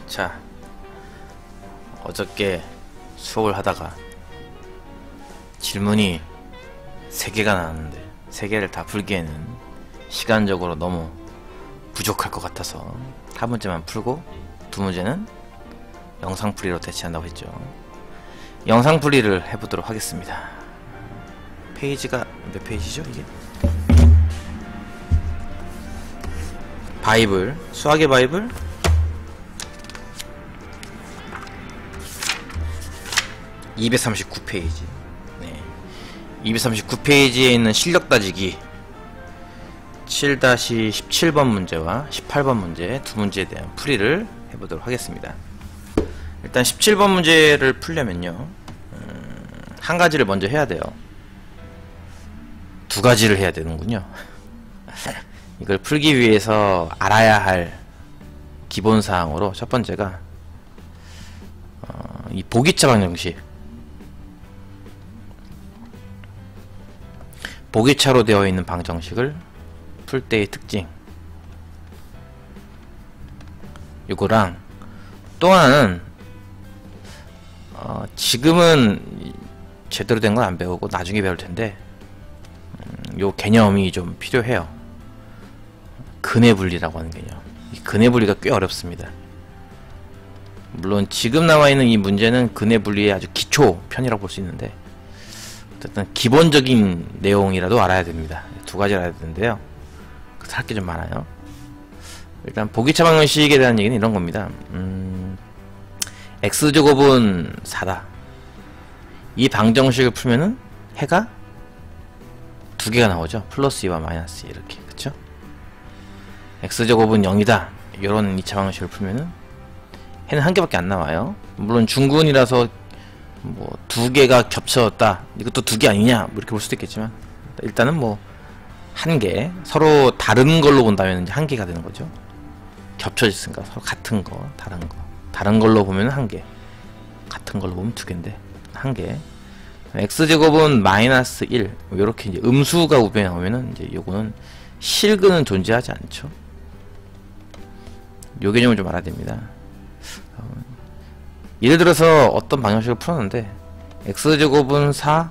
자, 어저께 수업을 하다가 질문이 3개가 나왔는데 3개를 다 풀기에는 시간적으로 너무 부족할 것 같아서 한 문제만 풀고 2문제는 영상풀이로 대체한다고 했죠. 영상풀이를 해보도록 하겠습니다. 페이지가 몇 페이지죠 이게? 바이블, 수학의 바이블 239페이지. 네. 239페이지에 있는 실력 따지기 7-17번 문제와 18번 문제 두 문제에 대한 풀이를 해보도록 하겠습니다. 일단 17번 문제를 풀려면요, 한 가지를 먼저 해야 돼요. 두 가지를 해야 되는군요. 이걸 풀기 위해서 알아야 할 기본사항으로 첫 번째가 이 보기차 방정식, 보기차로 되어 있는 방정식을 풀 때의 특징, 요거랑 또 하나는 지금은 제대로 된 건 안 배우고 나중에 배울 텐데 요 개념이 좀 필요해요. 근해 분리라고 하는 개념. 이 근해 분리가 꽤 어렵습니다. 물론 지금 나와 있는 이 문제는 근해 분리의 아주 기초 편이라고 볼 수 있는데 어쨌든 기본적인 내용이라도 알아야 됩니다. 두 가지를 알아야 되는데요. 그래서 할 게 좀 많아요. 일단 보기차 방정식에 대한 얘기는 이런 겁니다. x제곱은 4다. 이 방정식을 풀면은 해가 두 개가 나오죠. 플러스 2와 마이너스 2 이렇게. 그쵸? x제곱은 0이다. 이런 2차 방정식을 풀면은 해는 한 개밖에 안 나와요. 물론 중근이라서 뭐 두 개가 겹쳐졌다, 이것도 두 개 아니냐, 뭐 이렇게 볼 수도 있겠지만 일단은 뭐 한 개, 서로 다른 걸로 본다면 이제 한 개가 되는 거죠. 겹쳐졌으니까 서로 같은 거, 다른 걸로 보면 한 개, 같은 걸로 보면 두 개인데 한 개. x제곱은 마이너스 1, 요렇게 이제 음수가 우변에 나오면은 이제 요거는 실근은 존재하지 않죠. 요 개념을 좀 알아야 됩니다. 예를 들어서 어떤 방정식을 풀었는데 x제곱은 4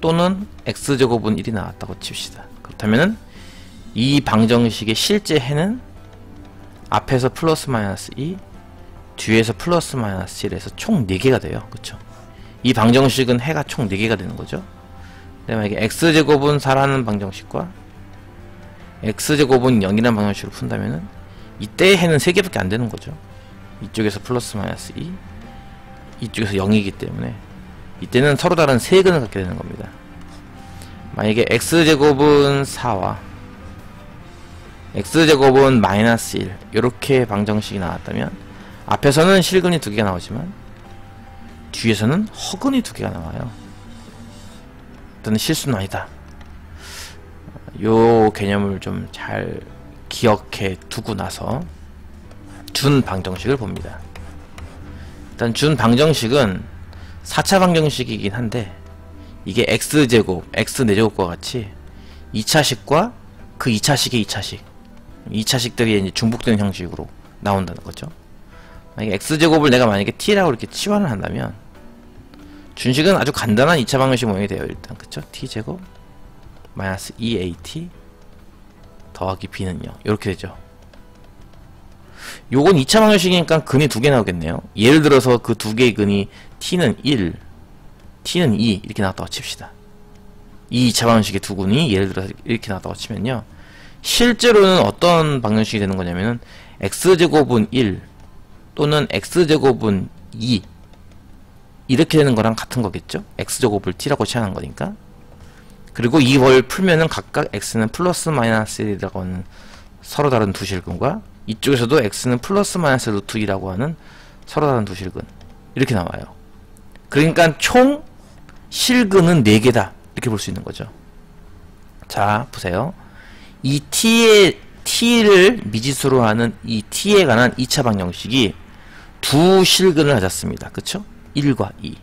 또는 x제곱은 1이 나왔다고 칩시다. 그렇다면은 이 방정식의 실제 해는 앞에서 플러스 마이너스 2, 뒤에서 플러스 마이너스 1에서 총 4개가 돼요. 그쵸? 이 방정식은 해가 총 4개가 되는 거죠. 만약에 x제곱은 4라는 방정식과 x제곱은 0이라는 방정식을 푼다면은 이때의 해는 3개밖에 안 되는 거죠. 이쪽에서 플러스 마이너스 2, 이쪽에서 0이기 때문에 이때는 서로 다른 세근을 갖게 되는 겁니다. 만약에 x제곱은 4와 x제곱은 마이너스 1, 이렇게 방정식이 나왔다면 앞에서는 실근이 2개가 나오지만 뒤에서는 허근이 2개가 나와요. 일단 실수는 아니다. 요 개념을 좀 잘 기억해 두고 나서 준 방정식을 봅니다. 일단 준 방정식은 4차 방정식이긴 한데 이게 x제곱, x 4제곱과 같이 2차식과 그 2차식의 2차식, 2차식들이 이제 중복되는 형식으로 나온다는 거죠. 만약에 x제곱을 내가 만약에 t라고 이렇게 치환을 한다면 준식은 아주 간단한 2차 방정식 모양이 돼요. 일단 그쵸? t제곱 마이너스 2at 더하기 b는요, 이렇게 되죠. 요건 2차 방정식이니까 근이 2개 나오겠네요. 예를 들어서 그 2개의 근이 t는 1, t는 2 이렇게 나왔다고 칩시다. 이 2차 방정식의 두 근이 예를 들어서 이렇게 나왔다고 치면요, 실제로는 어떤 방정식이 되는 거냐면은 x제곱은 1 또는 x제곱은 2 이렇게 되는 거랑 같은 거겠죠. x제곱을 t라고 치환한 거니까. 그리고 이걸 풀면은 각각 x는 플러스 마이너스 1이라고 하는 서로 다른 두 실근과 이쪽에서도 x는 플러스 마이너스 루트 2라고 하는 서로 다른 두 실근, 이렇게 나와요. 그러니까 총 실근은 4개다 이렇게 볼 수 있는 거죠. 자, 보세요. 이 t를 미지수로 하는 이 t에 관한 2차 방정식이 두 실근을 가졌습니다. 그쵸? 1과 2.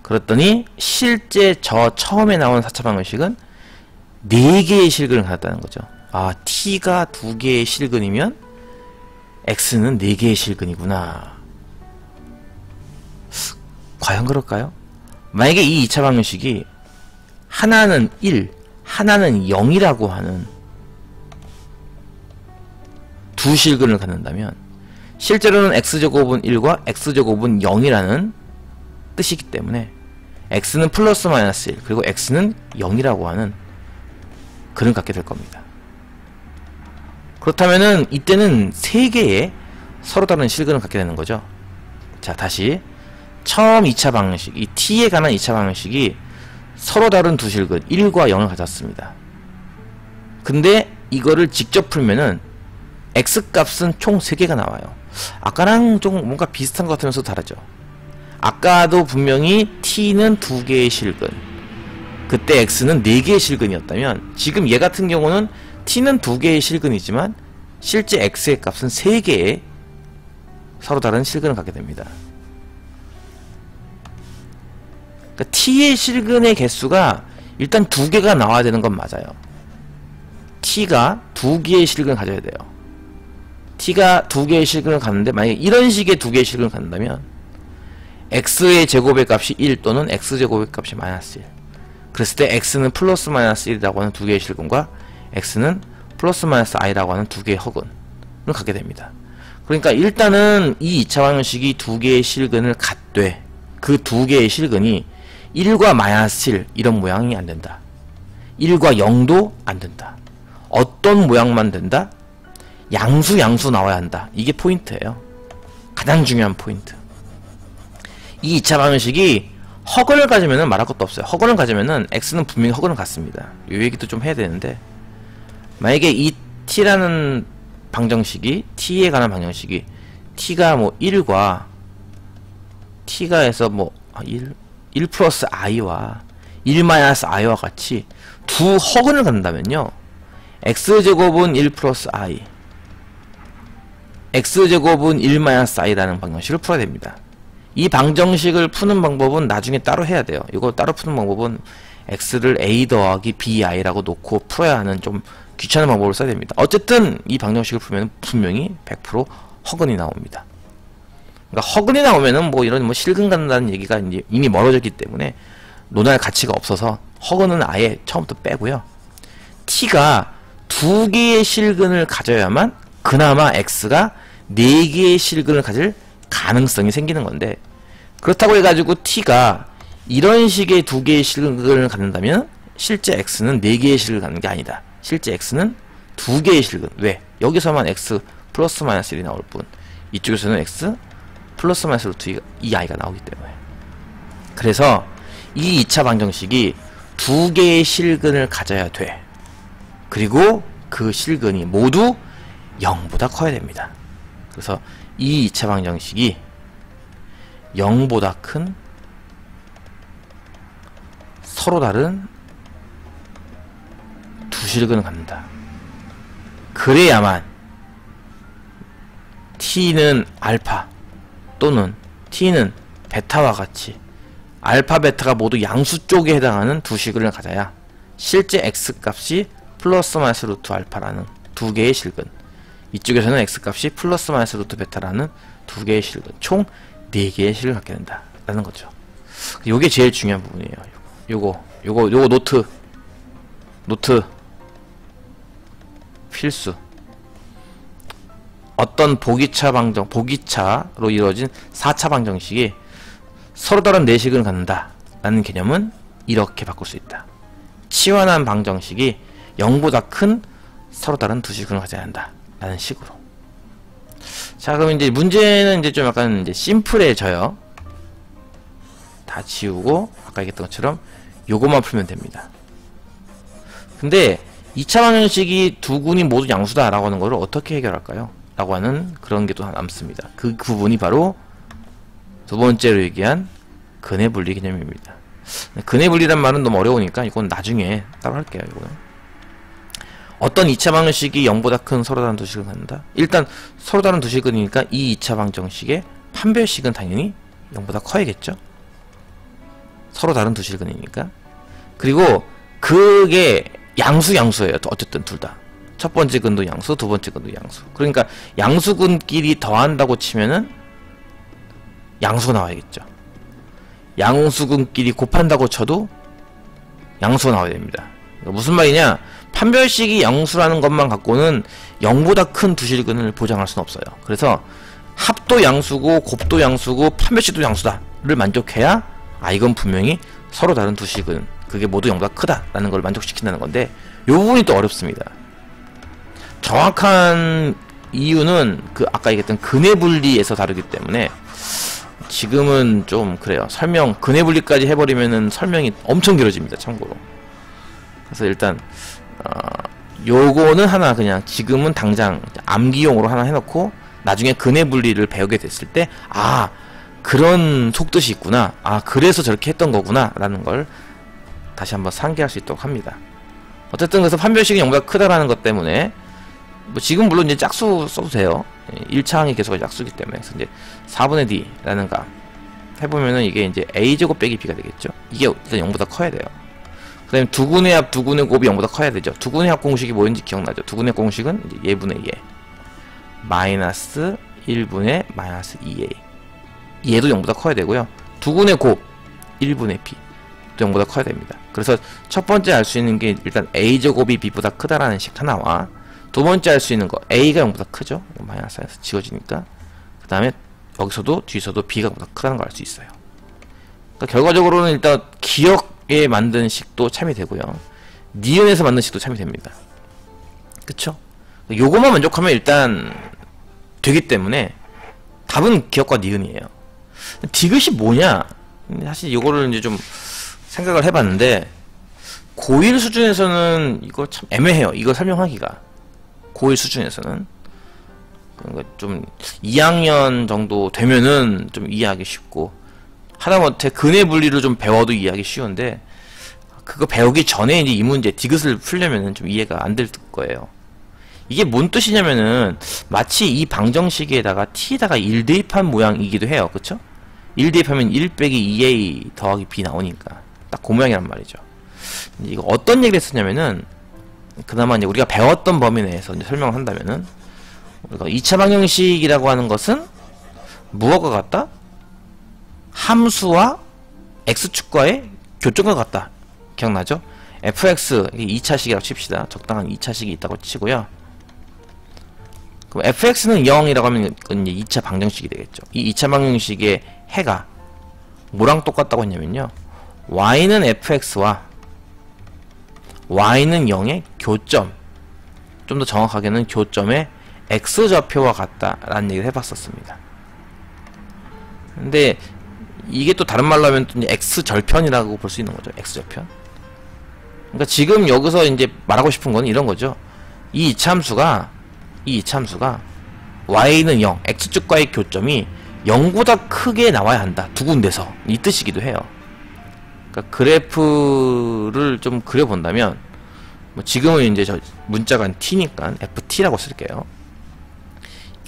그랬더니 실제 저 처음에 나온 4차 방정식은 4개의 실근을 가졌다는 거죠. 아, t가 2개의 실근이면 x는 4개의 실근이구나. 과연 그럴까요? 만약에 이 2차 방정식이 하나는 1, 하나는 0이라고 하는 두 실근을 갖는다면 실제로는 x제곱은 1과 x제곱은 0이라는 뜻이기 때문에 x는 플러스 마이너스 1 그리고 x는 0이라고 하는 근을 갖게 될 겁니다. 그렇다면은 이때는 3개의 서로 다른 실근을 갖게 되는 거죠. 자, 다시 처음 2차 방정식, 이 t에 관한 2차 방정식이 서로 다른 두 실근 1과 0을 가졌습니다. 근데 이거를 직접 풀면은 x값은 총 3개가 나와요. 아까랑 좀 뭔가 비슷한 것 같으면서 다르죠. 아까도 분명히 t는 2개의 실근, 그때 x는 4개의 실근이었다면 지금 얘 같은 경우는 t는 2개의 실근이지만 실제 x의 값은 3개의 서로 다른 실근을 갖게 됩니다. 그러니까 t의 실근의 개수가 일단 2개가 나와야 되는 건 맞아요. t가 2개의 실근을 가져야 돼요. t가 2개의 실근을 갖는데 만약에 이런 식의 2개의 실근을 갖는다면 x의 제곱의 값이 1 또는 x제곱의 값이 마이너스 1, 그랬을 때 x는 플러스 마이너스 1이라고 하는 2개의 실근과 x는 플러스 마이너스 i라고 하는 2개의 허근을 갖게 됩니다. 그러니까 일단은 이 2차 방정식이 2개의 실근을 갖되 그 2개의 실근이 1과 마이너스 7 이런 모양이 안된다. 1과 0도 안된다. 어떤 모양만 된다? 양수 나와야 한다. 이게 포인트예요. 가장 중요한 포인트. 이 2차 방정식이 허근을 가지면은 말할 것도 없어요. 허근을 가지면은 x는 분명히 허근을 갖습니다. 이 얘기도 좀 해야 되는데, 만약에 이 t라는 방정식이, t에 관한 방정식이 t가 뭐 1과 t가 해서 뭐 1 플러스 i와 1 마이너스 i와 같이 두 허근을 갖는다면요, x제곱은 1 플러스 i, x제곱은 1 마이너스 i라는 방정식을 풀어야 됩니다. 이 방정식을 푸는 방법은 나중에 따로 해야 돼요. 이거 따로 푸는 방법은 x를 a 더하기 bi라고 놓고 풀어야 하는 좀 귀찮은 방법을 써야 됩니다. 어쨌든 이 방정식을 풀면 분명히 100% 허근이 나옵니다. 그러니까 허근이 나오면은 뭐 이런 뭐 실근 갖는다는 얘기가 이제 이미 멀어졌기 때문에 논할 가치가 없어서 허근은 아예 처음부터 빼고요. t가 2개의 실근을 가져야만 그나마 x가 4개의 실근을 가질 가능성이 생기는 건데, 그렇다고 해가지고 t가 이런 식의 2개의 실근을 갖는다면 실제 x는 4개의 실근을 갖는 게 아니다. 실제 x는 2개의 실근. 왜? 여기서만 x 플러스 마이너스 1이 나올 뿐 이쪽에서는 x 플러스 마이너스 루트 2i가 나오기 때문에. 그래서 이 2차 방정식이 2개의 실근을 가져야 돼. 그리고 그 실근이 모두 0보다 커야 됩니다. 그래서 이 2차 방정식이 0보다 큰 서로 다른 두 실근을 갖는다. 그래야만 t는 알파 또는 t는 베타와 같이 알파, 베타가 모두 양수 쪽에 해당하는 두 실근을 가져야 실제 x값이 플러스 마이너스 루트 알파라는 2개의 실근, 이쪽에서는 x값이 플러스 마이너스 루트 베타라는 2개의 실근, 총 4개의 실근을 갖게 된다 라는 거죠. 요게 제일 중요한 부분이에요. 요거 노트 필수. 어떤 보기차로 이루어진 4차 방정식이 서로 다른 4식을 갖는다 라는 개념은 이렇게 바꿀 수 있다. 치환한 방정식이 0보다 큰 서로 다른 2식을 가져야 한다 라는 식으로. 자, 그럼 이제 문제는 이제 좀 약간 이제 심플해져요. 다 지우고 아까 얘기했던 것처럼 요것만 풀면 됩니다. 근데 2차 방정식이 두 군이 모두 양수다 라고 하는 거를 어떻게 해결할까요? 라고 하는 그런 게 또 남습니다. 그 부분이 바로 두 번째로 얘기한 근의 분리 개념입니다. 근의 분리란 말은 너무 어려우니까 이건 나중에 따로 할게요. 이거는 어떤 2차 방정식이 0보다 큰 서로 다른 두 식을 갖는다. 일단 서로 다른 두 식이니까 이 2차 방정식의 판별식은 당연히 0보다 커야겠죠. 서로 다른 두 실근이니까. 그리고 그게 양수예요. 어쨌든 둘 다 첫 번째 근도 양수, 두 번째 근도 양수. 그러니까 양수근끼리 더한다고 치면은 양수가 나와야겠죠. 양수근끼리 곱한다고 쳐도 양수가 나와야 됩니다. 그러니까 무슨 말이냐? 판별식이 양수라는 것만 갖고는 0보다 큰 두실근을 보장할 수는 없어요. 그래서 합도 양수고 곱도 양수고 판별식도 양수다를 만족해야 이건 분명히 서로 다른 두실근, 그게 모두 0보다 크다라는 걸 만족시킨다는 건데, 요 부분이 또 어렵습니다. 정확한 이유는 아까 얘기했던 근해 분리에서 다루기 때문에 지금은 좀 그래요. 근해 분리까지 해버리면은 설명이 엄청 길어집니다. 참고로. 그래서 일단 요거는 하나 그냥 지금은 당장 암기용으로 하나 해놓고 나중에 근해 분리를 배우게 됐을 때 그런 속뜻이 있구나, 그래서 저렇게 했던 거구나 라는 걸 다시 한번 상기할 수 있도록 합니다. 어쨌든 그래서 판별식이 0보다 크다라는 것 때문에 지금 물론 이제 짝수 써도 돼요. 1차항이 계속 짝수기 때문에. 그래서 이제 4분의 d라는 값 해보면은 이게 이제 a제곱 빼기 b가 되겠죠. 이게 일단 0보다 커야 돼요. 그 다음에 두근의 합, 두근의 곱이 0보다 커야 되죠. 두근의 합 공식이 뭐였는지 기억나죠? 두근의 공식은 이제 예분의 예 마이너스 1분의 마이너스 2a, 얘도 0보다 커야 되고요. 두근의 곱 1분의 b 또 0보다 커야 됩니다. 그래서 첫 번째 알 수 있는 게 일단 a제곱이 b보다 크다라는 식 하나와, 두 번째 알 수 있는 거 a가 0보다 크죠. 마이너스에서 지워지니까. 그 다음에 여기서도 뒤에서도 b가 0보다 크다는 걸 알 수 있어요. 그러니까 결과적으로는 일단 기억에 만든 식도 참이 되고요, 니은에서 만든 식도 참이 됩니다. 그쵸? 요거만 만족하면 일단 되기 때문에 답은 기억과 니은이에요. 디귿이 뭐냐? 사실 요거를 이제 좀 생각을 해봤는데, 고1 수준에서는 이거 참 애매해요. 이거 설명하기가. 고1 수준에서는. 그러니까 좀 2학년 정도 되면은 좀 이해하기 쉽고, 하다못해 근해 분리를 좀 배워도 이해하기 쉬운데, 그거 배우기 전에 이제 이 문제 디귿을 풀려면은 좀 이해가 안 될 거예요. 이게 뭔 뜻이냐면은 마치 이 방정식에다가 t에다가 1 대입한 모양이기도 해요. 그쵸? 1 대입하면 1 빼기 2a 더하기 b 나오니까 딱 그 모양이란 말이죠. 이거 어떤 얘기를 했었냐면은, 그나마 이제 우리가 배웠던 범위 내에서 이제 설명을 한다면은, 우리가 2차 방정식이라고 하는 것은 무엇과 같다? 함수와 x축과의 교점과 같다. 기억나죠? fx 2차식이라고 칩시다. 적당한 2차식이 있다고 치고요. 그럼 fx는 0이라고 하면 그건 이제 2차 방정식이 되겠죠. 이 2차 방정식의 해가 뭐랑 똑같다고 했냐면요, y는 fx와 y는 0의 교점, 좀 더 정확하게는 교점의 x좌표와 같다라는 얘기를 해봤었습니다. 근데 이게 또 다른 말로 하면 또 이제 x절편이라고 볼 수 있는 거죠. x절편. 그러니까 지금 여기서 이제 말하고 싶은 건 이런 거죠. 이 이차함수가 y는 0, x축과의 교점이 0보다 크게 나와야 한다. 두 군데서. 이 뜻이기도 해요. 그러니까 그래프를 좀 그려본다면, 지금은 이제 저 문자가 t니까 ft라고 쓸게요.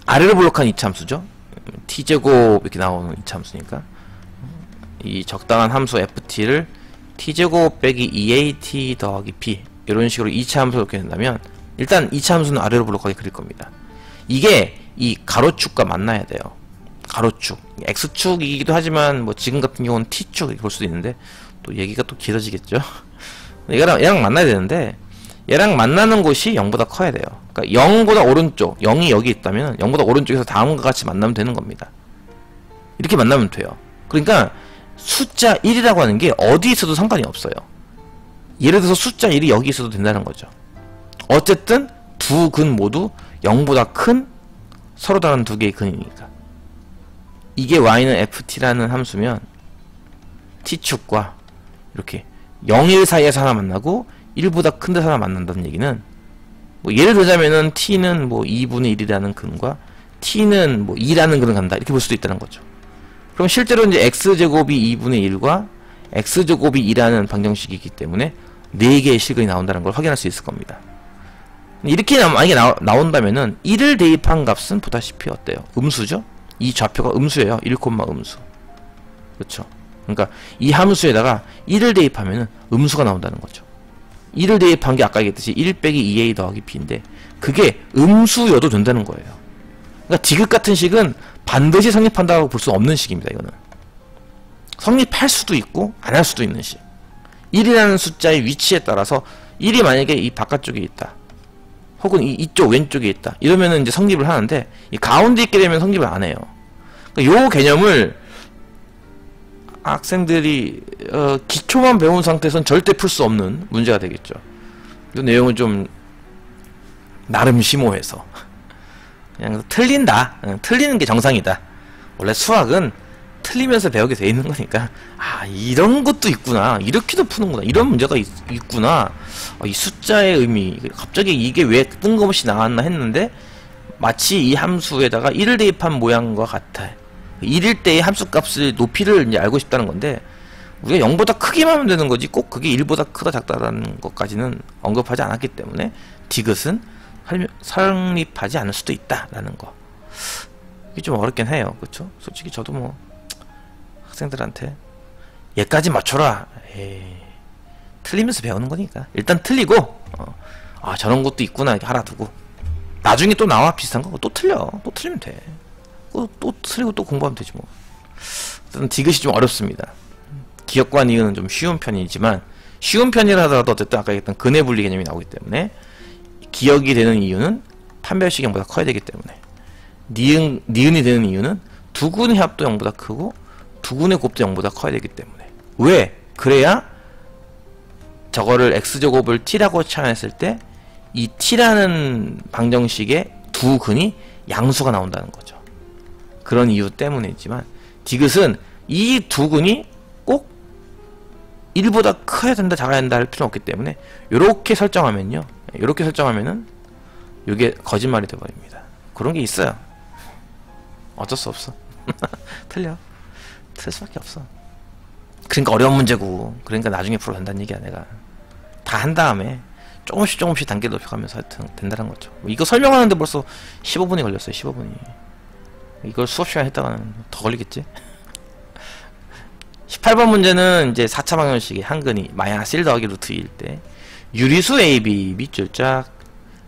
아래로 블록한 이차함수죠. t제곱 이렇게 나오는 이차함수니까 이 적당한 함수 ft를 t제곱 빼기 2at 더하기 b 이런 식으로 2차 함수를 이렇게 된다면, 일단 2차 함수는 아래로 블록하게 그릴 겁니다. 이게 이 가로축과 만나야 돼요. 가로축. x축이기도 하지만 지금 같은 경우는 t축 이렇게 볼 수도 있는데, 또 얘기가 또 길어지겠죠. 얘랑 만나야 되는데, 얘랑 만나는 곳이 0보다 커야 돼요. 그러니까 0보다 오른쪽, 0이 여기 있다면 0보다 오른쪽에서 다음과 같이 만나면 되는 겁니다. 이렇게 만나면 돼요. 그러니까 숫자 1이라고 하는 게 어디 있어도 상관이 없어요. 예를 들어서 숫자 1이 여기 있어도 된다는 거죠. 어쨌든 두 근 모두 0보다 큰 서로 다른 두 개의 근이니까. 이게 y는 ft라는 함수면 t축과 이렇게 0, 1 사이에서 하나 만나고 1보다 큰 데서 하나 만난다는 얘기는, 예를 들자면은 t는 2분의 1이라는 근과 t는 2라는 근을 간다, 이렇게 볼 수도 있다는 거죠. 그럼 실제로 이제 x제곱이 2분의 1과 x제곱이 2라는 방정식이기 때문에 4개의 실근이 나온다는 걸 확인할 수 있을 겁니다. 이렇게 만약에 나온다면은 1을 대입한 값은 보다시피 어때요? 음수죠? 이 좌표가 음수예요. 1, 음수. 그쵸? 그러니까 이 함수에다가 1을 대입하면은 음수가 나온다는 거죠. 1을 대입한 게 아까 얘기했듯이 1 빼기 2a 더하기 b인데 그게 음수여도 된다는 거예요. 그러니까 디귿 같은 식은 반드시 성립한다고 볼 수 없는 식입니다. 이거는 성립할 수도 있고 안 할 수도 있는 식. 1이라는 숫자의 위치에 따라서 1이 만약에 이 바깥쪽에 있다 혹은 이쪽 왼쪽에 있다 이러면은 이제 성립을 하는데 이 가운데 있게 되면 성립을 안 해요. 그러니까 요 개념을 학생들이 기초만 배운 상태에서는 절대 풀 수 없는 문제가 되겠죠. 이 내용은 좀 나름 심오해서 그냥 틀린다, 틀리는 게 정상이다. 원래 수학은 틀리면서 배우게 돼 있는 거니까 아 이런 것도 있구나, 이렇게도 푸는구나, 이런 문제가 있구나, 이 숫자의 의미 갑자기 이게 왜 뜬금없이 나왔나 했는데 마치 이 함수에다가 1을 대입한 모양과 같아. 1일 때의 함수값을 높이를 이제 알고 싶다는 건데 우리가 0보다 크기만 하면 되는 거지 꼭 그게 1보다 크다 작다라는 것까지는 언급하지 않았기 때문에 디귿은 성립하지 않을 수도 있다라는 거. 이게 좀 어렵긴 해요. 그쵸? 솔직히 저도 뭐 학생들한테 얘까지 맞춰라, 에이, 틀리면서 배우는 거니까 일단 틀리고 아 저런 것도 있구나 이렇게 알아두고 나중에 또 나와 비슷한 거 또 틀려, 또 틀리면 돼. 또 틀리고 또 공부하면 되지 뭐. 어쨌든 디귿이 좀 어렵습니다. 기역과 니은은 좀 쉬운 편이지만 쉬운 편이라 하더라도 어쨌든 아까 얘기했던 근해 분리 개념이 나오기 때문에 기역이 되는 이유는 판별식 0보다 커야 되기 때문에 니은이 되는 이유는 두근의 합도 0보다 크고 두근의 곱도 0보다 커야 되기 때문에. 왜? 그래야 저거를 x제곱을 t라고 치환했을 때 이 t라는 방정식의 두 근이 양수가 나온다는 거죠. 그런 이유 때문이지만 디귿은 이 두 근이 꼭 1보다 커야 된다 작아야 된다 할 필요는 없기 때문에 요렇게 설정하면요, 요렇게 설정하면은 요게 거짓말이 돼버립니다. 그런 게 있어요. 어쩔 수 없어. 틀려. 틀 수밖에 없어. 그러니까 어려운 문제고 그러니까 나중에 풀어도 된다는 얘기야. 내가 다 한 다음에 조금씩 단계 높여가면서 하여튼 된다는 거죠. 이거 설명하는데 벌써 15분이 걸렸어요. 15분이. 이걸 수업시간 했다가는 더 걸리겠지? 18번 문제는 이제 4차 방정식의 한근이 마이너스 1 더하기 루트 2일 때 유리수 AB 밑줄짝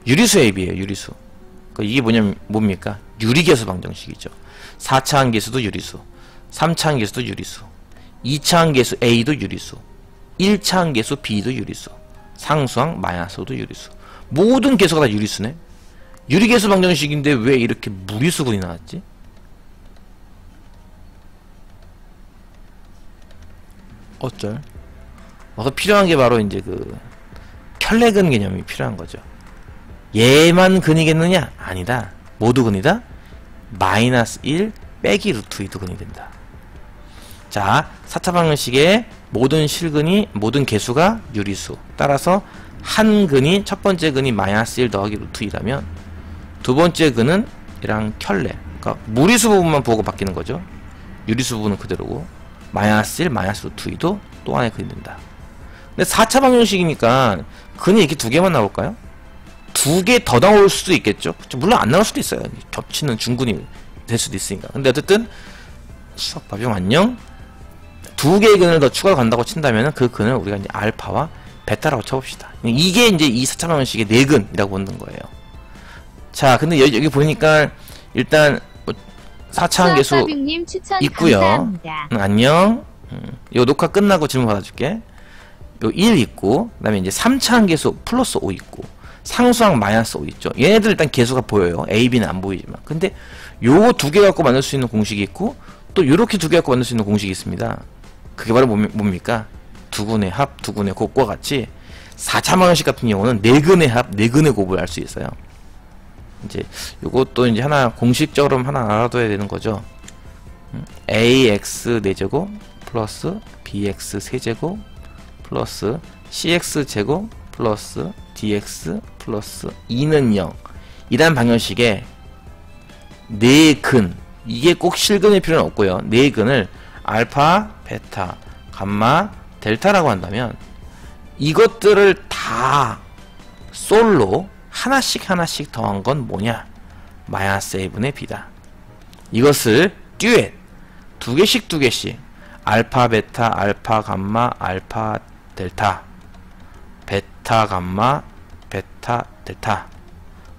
유리수 AB에요. 유리수. 이게 뭡니까? 유리계수 방정식이죠. 4차 한계수도 유리수, 3차 한계수도 유리수, 2차 한계수 A도 유리수, 1차 한계수 B도 유리수, 상수항 마이너스도 유리수. 모든 계수가 다 유리수네. 유리계수 방정식인데 왜 이렇게 무리수군이 나왔지? 어쩔? 필요한 게 바로 이제 그 켤레근 개념이 필요한 거죠. 얘만 근이겠느냐? 아니다. 모두 근이다. 마이너스 1 빼기 루트 2도 근이 된다. 자, 4차 방정식의 모든 실근이 모든 개수가 유리수. 따라서 한 근이 첫 번째 근이 마이너스 1 더하기 루트 2라면 두 번째 근은 이랑 켤레. 그러니까 무리수 부분만 보고 바뀌는 거죠. 유리수 부분은 그대로고 마이너스 1 마이너스 루트 2도 또 하나의 근이 된다. 근데 4차 방정식이니까 근이 이렇게 두 개만 나올까요? 두 개 더 나올 수도 있겠죠. 물론 안 나올 수도 있어요. 겹치는 중근이 될 수도 있으니까. 근데 어쨌든 수학 밥용 안녕. 두 개의 근을 더 추가로 간다고 친다면 그 근을 우리가 이제 알파와 베타라고 쳐봅시다. 이게 이제 이 4차 방정식의 네 근이라고 보는 거예요. 자, 근데 여기 보니까 일단 4차 한계수 있고요. 안녕. 요 녹화 끝나고 질문 받아줄게. 요 1 있고, 그 다음에 이제 3차 한계수 플러스 5 있고, 상수항 마이너스 5 있죠. 얘네들 일단 개수가 보여요. A, B는 안 보이지만. 근데 요 두 개 갖고 만들 수 있는 공식이 있고, 또 요렇게 두 개 갖고 만들 수 있는 공식이 있습니다. 그게 바로 뭡니까? 두근의 합, 두근의 곱과 같이 4차 방정식 같은 경우는 네근의 합, 네근의 곱을 알 수 있어요. 이제 요것도 이제 하나 공식적으로 하나 알아둬야 되는 거죠. ax 4제곱 플러스 bx 세제곱 플러스 cx 제곱 플러스 dx 플러스 2는 0 이란 방정식에 네 근, 이게 꼭 실근일 필요는 없고요. 네 근을 알파, 베타, 감마, 델타라고 한다면 이것들을 다 솔로 하나씩 더한 건 뭐냐? 마이너스 a분의 b다. 이것을 듀엣 두 개씩 알파 베타 알파 감마 알파 델타 베타 감마 베타 델타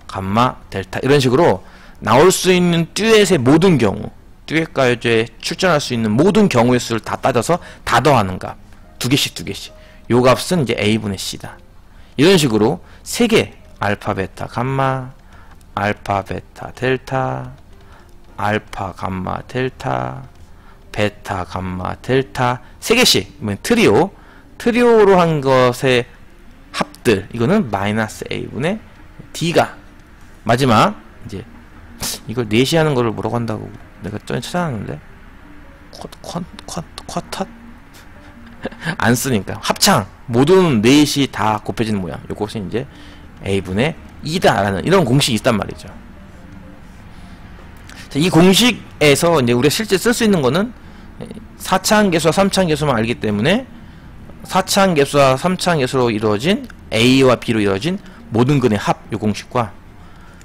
감마 델타 이런 식으로 나올 수 있는 듀엣의 모든 경우, 듀엣 가요제에 출전할 수 있는 모든 경우의 수를 다 따져서 다 더하는 값, 두 개씩 요 값은 이제 A분의 C다. 이런 식으로 세 개, 알파 베타 감마, 알파 베타 델타, 알파 감마 델타, 베타 감마 델타 세 개씩, 트리오로 한 것의 합들, 이거는 마이너스 A분의 D가. 마지막 이제 이걸 4시 하는 거를 뭐라고 한다고 내가 전에 찾아놨는데 쿼터 안 쓰니까 합창 모든 4시 다 곱해지는 모양, 요것이 이제 A분의 2다라는 이런 공식이 있단 말이죠. 자, 이 공식에서 이제 우리가 실제 쓸 수 있는 거는 4차항계수와 3차항계수만 알기 때문에 4차항계수와 3차항계수로 이루어진 A와 B로 이루어진 모든 근의 합, 요 공식과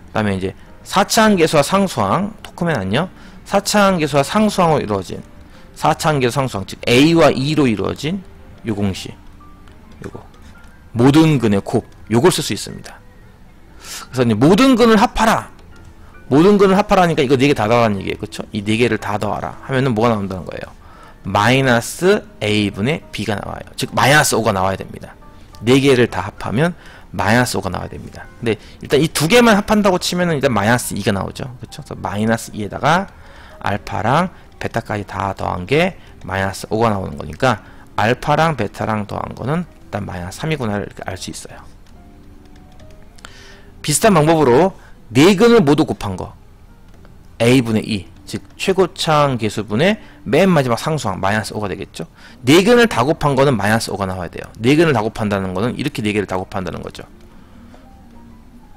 그 다음에 이제 4차항계수와 상수항, 토크맨 안녕? 4차항계수와 상수항으로 이루어진 4차항계수 상수항, 즉 A와 E로 이루어진 요 공식, 요거 모든 근의 곱, 요걸 쓸 수 있습니다. 그래서 이제 모든 근을 합하라, 모든 근을 합하라니까 이거 4개 다 더하라는 얘기예요. 그쵸? 이 4개를 다 더하라 하면은 뭐가 나온다는 거예요? 마이너스 A분의 B가 나와요. 즉 마이너스 5가 나와야 됩니다. 4개를 다 합하면 마이너스 5가 나와야 됩니다. 근데 일단 이 2개만 합한다고 치면은 일단 마이너스 2가 나오죠. 그쵸? 그래서 마이너스 2에다가 알파랑 베타까지 다 더한 게 마이너스 5가 나오는 거니까 알파랑 베타랑 더한 거는 일단 마이너스 3이구나를 이렇게 알 수 있어요. 비슷한 방법으로 4근을 모두 곱한 거 A분의 2, 즉 최고차항 계수분의 맨 마지막 상수항 마이너스 5가 되겠죠. 4근을 다 곱한 거는 마이너스 5가 나와야 돼요. 4근을 다 곱한다는 거는 이렇게 4개를 다 곱한다는 거죠.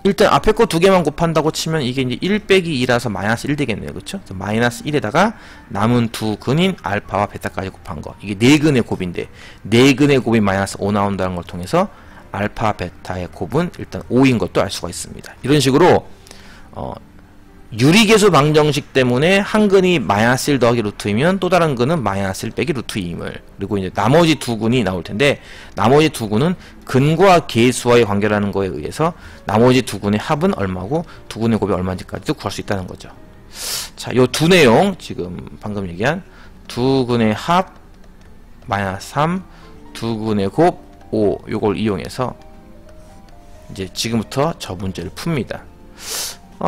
일단 앞에 거 2개만 곱한다고 치면 이게 이제 1 빼기 2라서 마이너스 1 되겠네요. 그쵸? 마이너스 1에다가 남은 2근인 알파와 베타까지 곱한 거, 이게 4근의 곱인데 4근의 곱이 마이너스 5 나온다는 걸 통해서 알파 베타의 곱은 일단 5인 것도 알 수가 있습니다. 이런 식으로 유리계수 방정식 때문에 한 근이 마이너스 1 더하기 루트이면 또 다른 근은 마이너스 1 빼기 루트 2임을, 그리고 이제 나머지 2근이 나올 텐데 나머지 2근은 근과 계수와의 관계라는 거에 의해서 나머지 2근의 합은 얼마고 2근의 곱이 얼마인지까지도 구할 수 있다는 거죠. 자, 요 두 내용, 지금 방금 얘기한 2근의 합 마이너스 3, 2근의 곱 5, 요걸 이용해서 이제 지금부터 저 문제를 풉니다.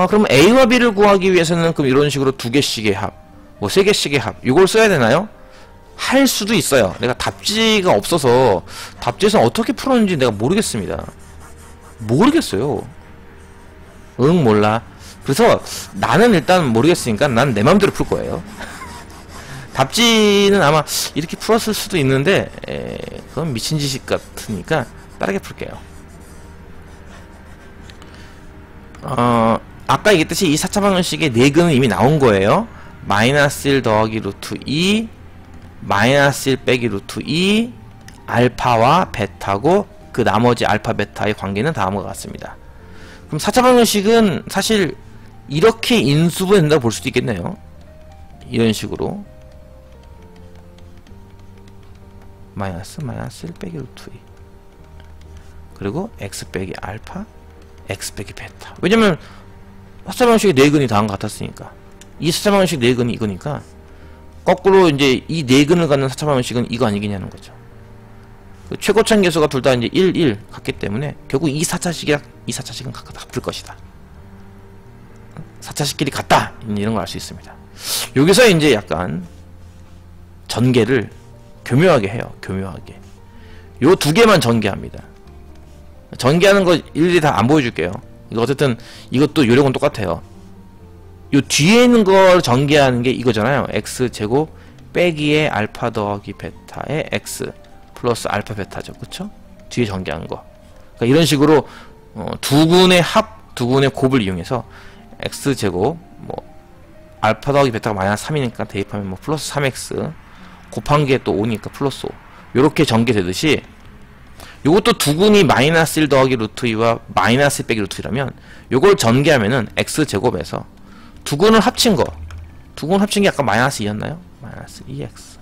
그럼 A와 B를 구하기 위해서는 그럼 이런 식으로 2개씩의 합, 뭐 3개씩의 합, 이걸 써야 되나요? 할 수도 있어요. 내가 답지가 없어서 답지에서 어떻게 풀었는지 내가 모르겠습니다. 모르겠어요. 응, 몰라. 그래서 나는 일단 모르겠으니까 난 내 맘대로 풀 거예요. 답지는 아마 이렇게 풀었을 수도 있는데 그건 미친 지식 같으니까 빠르게 풀게요. 아까 얘기했듯이 이 4차 방정식의 4근은 이미 나온 거예요. 마이너스 1 더하기 루트 2, 마이너스 1 빼기 루트 2, 알파와 베타고 그 나머지 알파 베타의 관계는 다음과 같습니다. 그럼 4차 방정식은 사실 이렇게 인수분해된다고 볼 수도 있겠네요. 이런 식으로 마이너스 1 빼기 루트 2 그리고 x 빼기 알파, x 빼기 베타. 왜냐면 4차 방정식의 4근이 다음과 같았으니까. 이 4차 방정식 4근이 이거니까 거꾸로 이제 이 4근을 갖는 4차 방정식은 이거 아니겠냐는 거죠. 그 최고차항 계수가 둘 다 이제 1, 1 같기 때문에 결국 이 4차식은 같을 것이다. 4차식끼리 같다! 이런 걸 알 수 있습니다. 여기서 이제 약간 전개를 교묘하게 해요. 교묘하게. 요 2개만 전개합니다. 전개하는 거 일일이 다 안 보여줄게요. 이거 어쨌든 이것도 요령은 똑같아요. 요 뒤에 있는 걸 전개하는 게 이거잖아요. x제곱 빼기의 알파 더하기 베타의 x 플러스 알파 베타죠. 그쵸? 뒤에 전개한 거. 그러니까 이런 식으로 2근의 합, 2근의 곱을 이용해서 x제곱 뭐 알파 더하기 베타가 마이너스 3이니까 대입하면 뭐 플러스 3x 곱한 게 또 5니까 플러스 5 요렇게 전개되듯이 요것도 2근이 마이너스 1 더하기 루트 2와 마이너스 1 빼기 루트 2라면 요걸 전개하면은 x제곱에서 2근을 합친 거, 2근 합친 게 아까 마이너스 2였나요? 마이너스 2x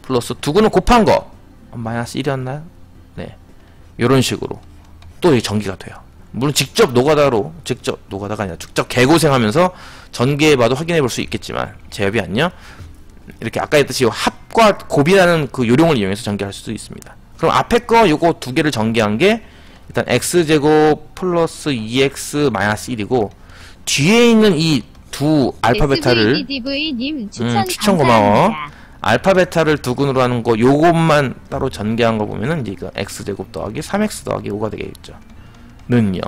플러스 2근을 곱한 거 마이너스 1이었나요? 네, 이런 식으로 또 전개가 돼요. 물론 직접 노가다가 아니라 직접 개고생하면서 전개해봐도 확인해 볼 수 있겠지만 제협이 아니요. 이렇게 아까 했듯이 합과 곱이라는 그 요령을 이용해서 전개할 수도 있습니다. 그럼 앞에 거 요거 두 개를 전개한 게 일단 x제곱 플러스 2x 마이너스 1이고 뒤에 있는 이 두 알파 베타를 추천 고마워. 알파 베타를 두근으로 하는 거 요것만 따로 전개한 거 보면은 이제 이거 x제곱 더하기 3x 더하기 5가 되겠죠. 는요.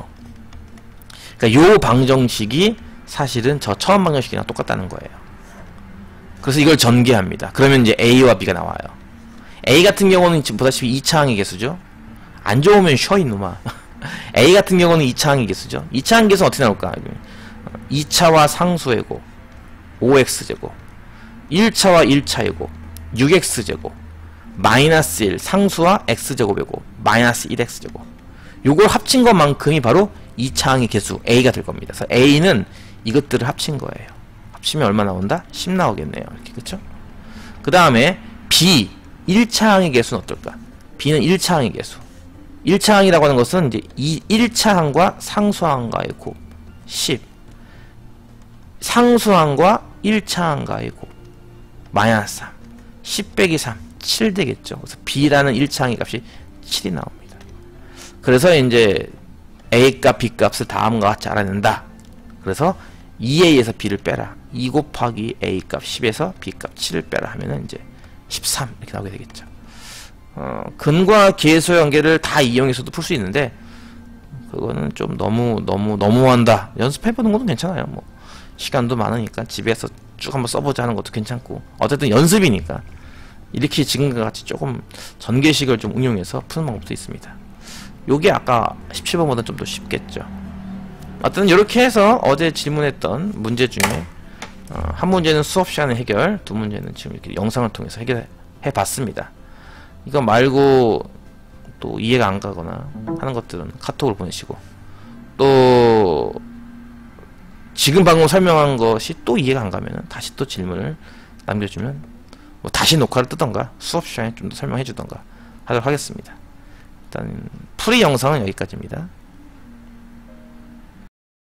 그러니까 요 방정식이 사실은 저 처음 방정식이랑 똑같다는 거예요. 그래서 이걸 전개합니다. 그러면 이제 a와 b가 나와요. a 같은 경우는 지금 보다시피 2차항의 개수죠. 안 좋으면 쉬어 이놈아. a 같은 경우는 2차항의 개수죠. 2차항 개수는 어떻게 나올까? 2차와 상수의 곱 5x제곱 1차와 1차의 곱 6x제곱 마이너스 1 상수와 x제곱의 곱 마이너스 1x제곱 요걸 합친 것만큼이 바로 2차항의 개수 a가 될 겁니다. 그래서 a는 이것들을 합친 거예요. 합치면 얼마 나온다? 10 나오겠네요. 이렇게 그쵸? 그 다음에 b 1차항의 개수는 어떨까? b는 1차항의 개수 1차항이라고 하는 것은 이제 1차항과 상수항과의 곱 10 상수항과 1차항과의 곱 마이너스 3 10 빼기 3 7 되겠죠. 그래서 b라는 1차항의 값이 7이 나옵니다. 그래서 이제 a값 b값을 다음과 같이 알아낸다. 그래서 2a에서 b를 빼라. 2 곱하기 a값 10에서 b값 7을 빼라 하면은 이제 13 이렇게 나오게 되겠죠. 근과 계수의 관계를 다 이용해서도 풀 수 있는데 그거는 좀 너무한다. 연습해보는 것도 괜찮아요. 뭐 시간도 많으니까 집에서 쭉 한번 써보자 하는 것도 괜찮고 어쨌든 연습이니까 이렇게 지금과 같이 조금 전개식을 좀 응용해서 푸는 방법도 있습니다. 요게 아까 17번보다 좀 더 쉽겠죠. 어쨌든 이렇게 해서 어제 질문했던 문제 중에 한 문제는 수업 시간에 해결, 두 문제는 지금 이렇게 영상을 통해서 해결해 봤습니다. 이거 말고 또 이해가 안 가거나 하는 것들은 카톡으로 보내시고 또 지금 방금 설명한 것이 또 이해가 안 가면 다시 또 질문을 남겨주면 뭐 다시 녹화를 뜨던가 수업 시간에 좀 더 설명해 주던가 하도록 하겠습니다. 일단 풀이 영상은 여기까지입니다.